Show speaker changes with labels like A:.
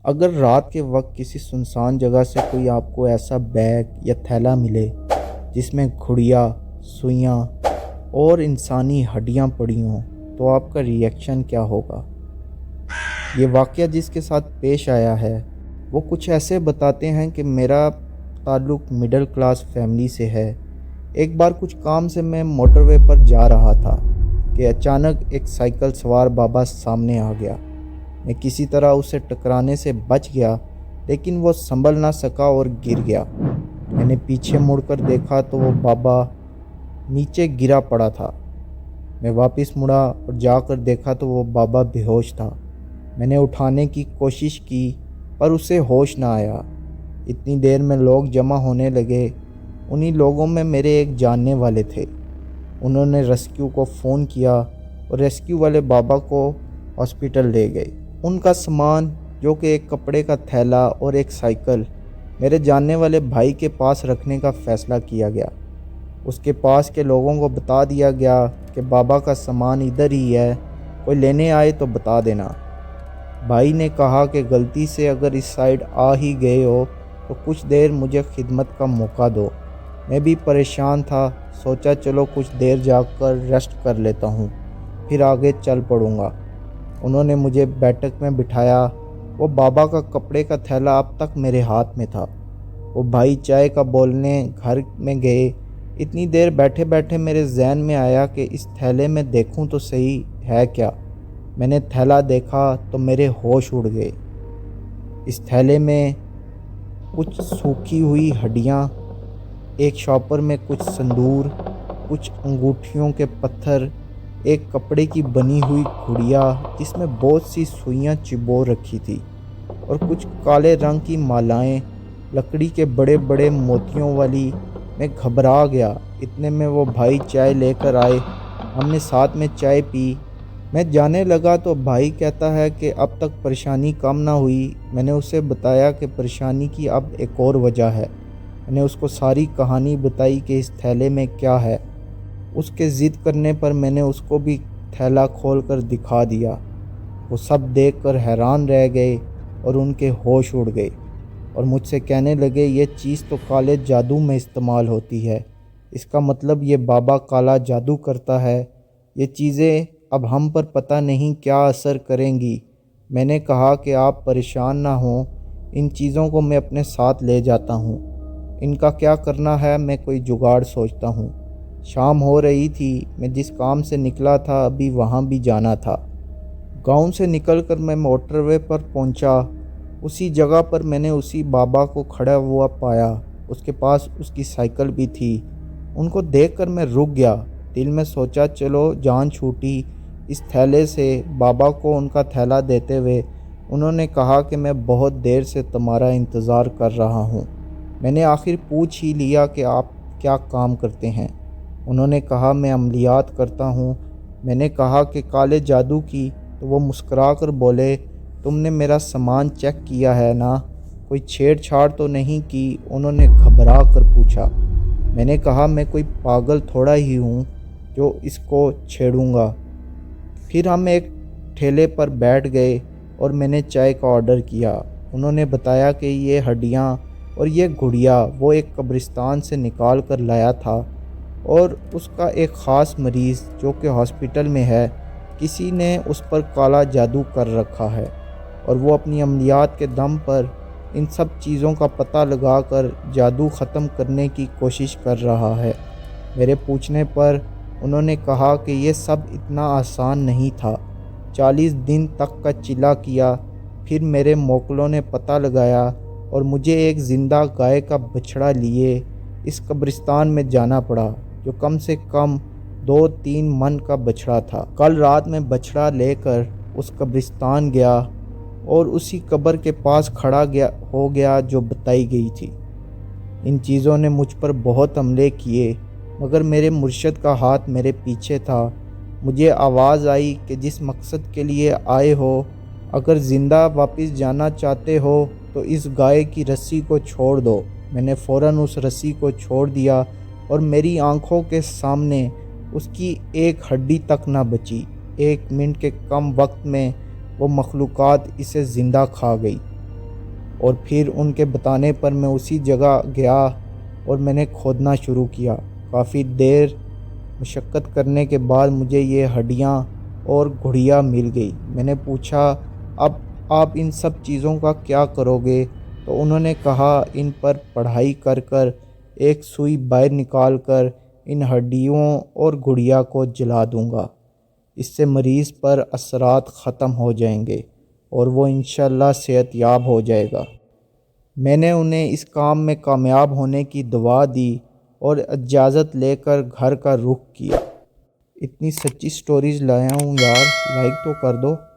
A: اگر رات کے وقت کسی سنسان جگہ سے کوئی آپ کو ایسا بیگ یا تھیلا ملے جس میں گھڑیاں، سوئیاں اور انسانی ہڈیاں پڑی ہوں تو آپ کا ریئیکشن کیا ہوگا؟ یہ واقعہ جس کے ساتھ پیش آیا ہے وہ کچھ ایسے بتاتے ہیں کہ میرا تعلق مڈل کلاس فیملی سے ہے۔ ایک بار کچھ کام سے میں موٹر وے پر جا رہا تھا کہ اچانک ایک سائیکل سوار بابا سامنے آ گیا۔ میں کسی طرح اسے ٹکرانے سے بچ گیا لیکن وہ سنبھل نہ سکا اور گر گیا۔ میں نے پیچھے مڑ کر دیکھا تو وہ بابا نیچے گرا پڑا تھا۔ میں واپس مڑا اور جا کر دیکھا تو وہ بابا بے ہوش تھا۔ میں نے اٹھانے کی کوشش کی پر اسے ہوش نہ آیا۔ اتنی دیر میں لوگ جمع ہونے لگے۔ انہی لوگوں میں میرے ایک جاننے والے تھے۔ انہوں نے ریسکیو کو فون کیا اور ریسکیو والے بابا کو ہاسپٹل لے گئے۔ ان کا سامان جو کہ ایک کپڑے کا تھیلا اور ایک سائیکل میرے جاننے والے بھائی کے پاس رکھنے کا فیصلہ کیا گیا۔ اس کے پاس کے لوگوں کو بتا دیا گیا کہ بابا کا سامان ادھر ہی ہے، کوئی لینے آئے تو بتا دینا۔ بھائی نے کہا کہ غلطی سے اگر اس سائیڈ آ ہی گئے ہو تو کچھ دیر مجھے خدمت کا موقع دو۔ میں بھی پریشان تھا، سوچا چلو کچھ دیر جا کر ریسٹ کر لیتا ہوں، پھر آگے چل پڑوں گا۔ انہوں نے مجھے بیٹھک میں بٹھایا۔ وہ بابا کا کپڑے کا تھیلا اب تک میرے ہاتھ میں تھا۔ وہ بھائی چائے کا بولنے گھر میں گئے۔ اتنی دیر بیٹھے بیٹھے میرے ذہن میں آیا کہ اس تھیلے میں دیکھوں تو صحیح ہے کیا۔ میں نے تھیلا دیکھا تو میرے ہوش اڑ گئے۔ اس تھیلے میں کچھ سوکھی ہوئی ہڈیاں، ایک شاپر میں کچھ سندور، کچھ انگوٹھیوں کے پتھر، ایک کپڑے کی بنی ہوئی گھڑیا جس میں بہت سی سوئیاں چبو رکھی تھی، اور کچھ کالے رنگ کی مالائیں لکڑی کے بڑے بڑے موتیوں والی۔ میں گھبرا گیا۔ اتنے میں وہ بھائی چائے لے کر آئے۔ ہم نے ساتھ میں چائے پی۔ میں جانے لگا تو بھائی کہتا ہے کہ اب تک پریشانی کم نہ ہوئی۔ میں نے اسے بتایا کہ پریشانی کی اب ایک اور وجہ ہے۔ میں نے اس کو ساری کہانی بتائی کہ اس تھیلے میں کیا ہے۔ اس کے ضد کرنے پر میں نے اس کو بھی تھیلا کھول کر دکھا دیا۔ وہ سب دیکھ کر حیران رہ گئے اور ان کے ہوش اڑ گئے، اور مجھ سے کہنے لگے یہ چیز تو کالے جادو میں استعمال ہوتی ہے، اس کا مطلب یہ بابا کالا جادو کرتا ہے۔ یہ چیزیں اب ہم پر پتہ نہیں کیا اثر کریں گی۔ میں نے کہا کہ آپ پریشان نہ ہوں، ان چیزوں کو میں اپنے ساتھ لے جاتا ہوں۔ ان کا کیا کرنا ہے، میں کوئی جگاڑ سوچتا ہوں۔ شام ہو رہی تھی۔ میں جس کام سے نکلا تھا ابھی وہاں بھی جانا تھا۔ گاؤں سے نکل کر میں موٹر وے پر پہنچا۔ اسی جگہ پر میں نے اسی بابا کو کھڑا ہوا پایا۔ اس کے پاس اس کی سائیکل بھی تھی۔ ان کو دیکھ کر میں رک گیا۔ دل میں سوچا چلو جان چھوٹی اس تھیلے سے۔ بابا کو ان کا تھیلا دیتے ہوئے انہوں نے کہا کہ میں بہت دیر سے تمہارا انتظار کر رہا ہوں۔ میں نے آخر پوچھ ہی لیا کہ آپ کیا کام کرتے ہیں۔ انہوں نے کہا میں عملیات کرتا ہوں۔ میں نے کہا کہ کالے جادو کی؟ تو وہ مسکرا کر بولے تم نے میرا سامان چیک کیا ہے نا، کوئی چھیڑ چھاڑ تو نہیں کی؟ انہوں نے گھبرا کر پوچھا۔ میں نے کہا میں کوئی پاگل تھوڑا ہی ہوں جو اس کو چھیڑوں گا۔ پھر ہم ایک ٹھیلے پر بیٹھ گئے اور میں نے چائے کا آرڈر کیا۔ انہوں نے بتایا کہ یہ ہڈیاں اور یہ گھڑیا وہ ایک قبرستان سے نکال کر لایا تھا، اور اس کا ایک خاص مریض جو کہ ہاسپٹل میں ہے، کسی نے اس پر کالا جادو کر رکھا ہے، اور وہ اپنی عملیات کے دم پر ان سب چیزوں کا پتہ لگا کر جادو ختم کرنے کی کوشش کر رہا ہے۔ میرے پوچھنے پر انہوں نے کہا کہ یہ سب اتنا آسان نہیں تھا۔ 40 دن تک کا چلا کیا، پھر میرے موکلوں نے پتہ لگایا اور مجھے ایک زندہ گائے کا بچھڑا لیے اس قبرستان میں جانا پڑا، جو کم سے کم 2-3 من کا بچھڑا تھا۔ کل رات میں بچھڑا لے کر اس قبرستان گیا اور اسی قبر کے پاس کھڑا ہو گیا جو بتائی گئی تھی۔ ان چیزوں نے مجھ پر بہت حملے کیے، مگر میرے مرشد کا ہاتھ میرے پیچھے تھا۔ مجھے آواز آئی کہ جس مقصد کے لیے آئے ہو، اگر زندہ واپس جانا چاہتے ہو تو اس گائے کی رسی کو چھوڑ دو۔ میں نے فوراً اس رسی کو چھوڑ دیا اور میری آنکھوں کے سامنے اس کی ایک ہڈی تک نہ بچی۔ 1 منٹ کے کم وقت میں وہ مخلوقات اسے زندہ کھا گئی۔ اور پھر ان کے بتانے پر میں اسی جگہ گیا اور میں نے کھودنا شروع کیا۔ کافی دیر مشقت کرنے کے بعد مجھے یہ ہڈیاں اور گڑیا مل گئی۔ میں نے پوچھا اب آپ ان سب چیزوں کا کیا کرو گے؟ تو انہوں نے کہا ان پر پڑھائی کر کر ایک سوئی باہر نکال کر ان ہڈیوں اور گڑیا کو جلا دوں گا۔ اس سے مریض پر اثرات ختم ہو جائیں گے اور وہ انشاءاللہ صحت یاب ہو جائے گا۔ میں نے انہیں اس کام میں کامیاب ہونے کی دعا دی اور اجازت لے کر گھر کا رخ کیا۔ اتنی سچی سٹوریز لایا ہوں یار، لائک تو کر دو۔